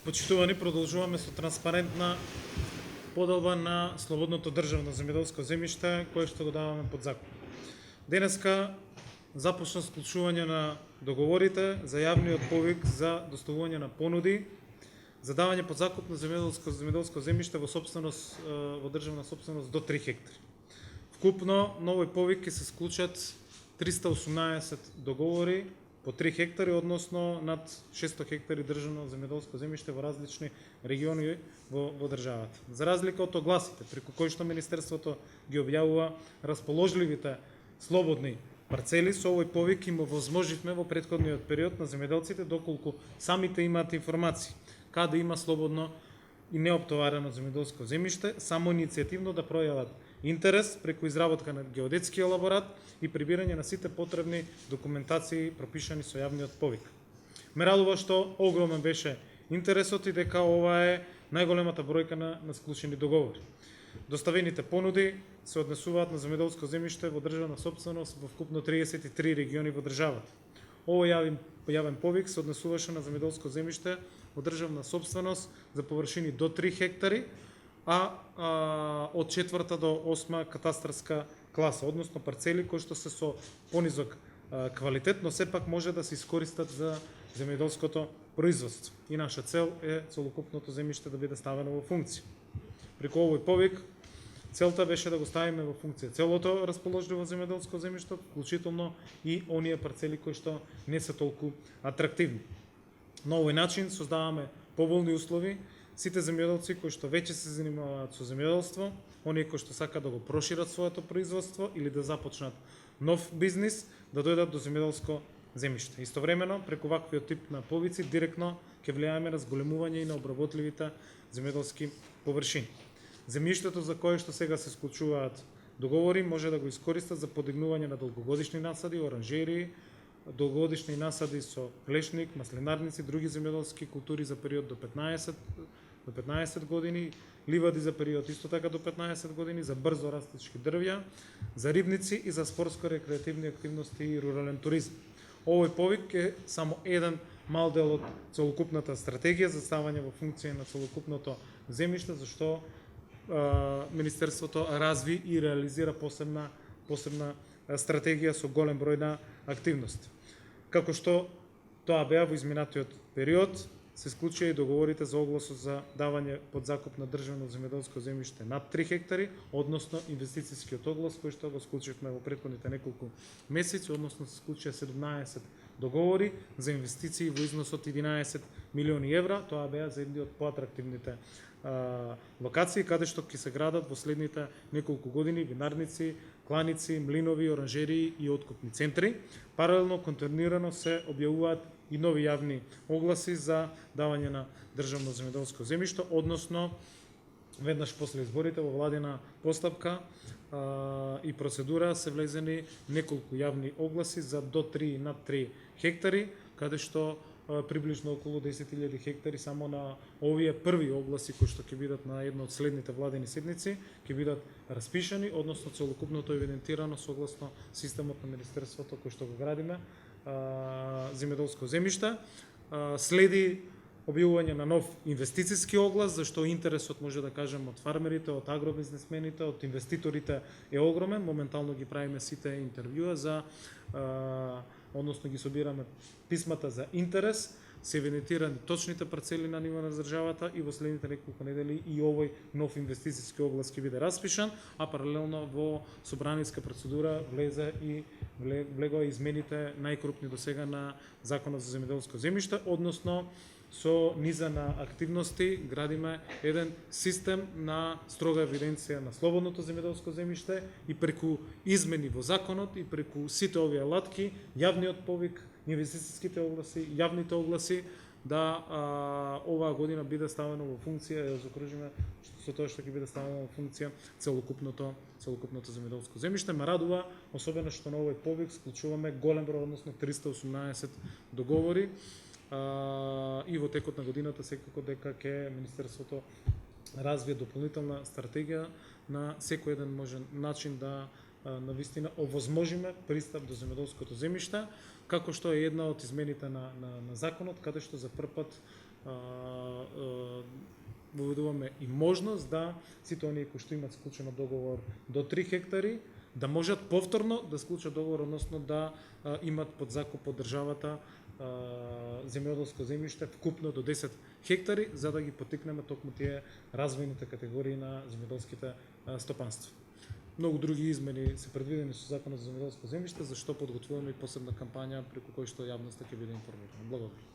Почитувани, продолжуваме со транспарентна подалба на слободното државно земјоделско земјиште кое што го даваме под закон. Денеска започна склучување на договорите за јавниот повик за доставување на понуди за давање под закуп на земјоделско земјиште во собственост во државна собственост до 3 хектари. Вкупно на овој повик ќе се склучат 318 договори по 3 хектари, односно над 600 хектари државно земјоделско земјиште во различни региони во државата. За разлика од огласите, преку кои што Министерството ги објавува расположливите слободни парцели, со овој повик им овозможивме во претходниот период на земјоделците, доколку самите имаат информации каде има слободно и неоптоварено земјоделско земјиште, само иницијативно да пројават интерес преку изработка на геодетски елаборат и прибирање на сите потребни документации пропишани со јавниот повик. Ме радува што огромен беше интересот и дека ова е најголемата бројка на склучени договори. Доставените понуди се однесуваат на земјоделско земјиште во државна сопственост во вкупно 33 региони во државата. Овој јавен повик се однесуваше на земјоделско земјиште во државна сопственост за површини до 3 хектари, од 4 до 8 катастарска класа, односно парцели кои што се со понизок квалитет, но сепак може да се искористат за земјоделското производство. И наша цел е целокупното земјиште да биде ставено во функција. Преку овој повик целта беше да го ставиме во функција целото расположливо земјоделско земјиште, вклучително и оние парцели кои што не се толку атрактивни. На овој начин создаваме поволни услови сите земјоделци кои што веќе се занимаваат со земјоделство, оние кои што сакаат да го прошират своето производство или да започнат нов бизнис, да дојдат до земјоделско земјиште. Истовремено, преку ваквиот тип на повици директно ќе влијаеме на зголемување и на обработливите земјоделски површини. Земјиштето за кое што сега се склучуваат договори може да го искористат за подигнување на долгогодишни насади, оранжерии, долгогодишни насади со лешник, маслинарници, други земјоделски култури за период до 15 години, ливади за период исто така до 15 години, за брзо растечки дрвја, за рибници и за спортско-рекреативни активности и рурален туризам. Овој повик е само еден мал дел од целокупната стратегија за ставање во функција на целокупното земјиште, зашто Министерството разви и реализира посебна стратегија со голем број на активности. Како што тоа беа во изминатиот период, се склучија и договорите за огласот за давање под закуп на државно земјоделско земјиште над 3 хектари, односно инвестицијскиот оглас кој што го склучивме во претходните неколку месеци, односно се склучија 17 договори за инвестиции во износ од 11 милиони евра. Тоа беа за едни од поатрактивните локации каде што ќе се градат во следните неколку години винарници, кланици, млинови, оранжерии и откупни центри. Паралелно континуирано се објавуваат и нови јавни огласи за давање на државно земјоделско земјиште, односно веднаш после изборите во владина постапка и процедура се влезени неколку јавни огласи за до 3 и над 3 хектари, каде што приближно околу 10.000 хектари само на овие први огласи кои што ќе бидат на една од следните владени седници ќе бидат распишани, односно целокупното евидентирано согласно системот на Министерството кој што го градиме земјоделско земјиште. Следи објавување на нов инвестицијски оглас, зашто интересот може да кажем од фармерите, од агробизнесмените, од инвеститорите е огромен. Моментално ги правиме сите интервјуа за односно ги собираме писмата за интерес, се евидентирани точните парцели на ниво на државата и во следните неколку недели и овој нов инвестицијски оглас ќе биде распишан, а паралелно во собраниска процедура влегоа измените најкрупни досега на Законот за земјоделско земјиште, односно со низа на активности градиме еден систем на строга евиденција на слободното земјоделско земјиште и преку измени во законот и преку сите овие алатки, јавниот повик, инвестицијските огласи, јавните огласи, да оваа година биде ставено во функција, ја закружиме со тоа што ќе биде ставено во функција целокупното земјоделско земјиште. Ме радува особено што на овој повик склучуваме голем број, односно 318 договори. И во текот на годината секако дека ќе Министерството развие дополнителна стратегија на секој еден можен начин да навистина овозможиме пристап до земјоделското земјиште, како што е една од измените на законот, каде што за прв пат воведуваме и можност да сите оние кои што имаат склучено договор до 3 хектари да можат повторно да склучат договор, односно да имат под закуп од државата земјоделско земјиште вкупно до 10 хектари, за да ги потикнеме токму тие развојните категории на земјоделските стопанства. Многу други измени се предвидени со Законот за земјоделско земјиште, за што подготвуваме и посебна кампања преку кој што јавноста ќе биде информирана. Благодарам.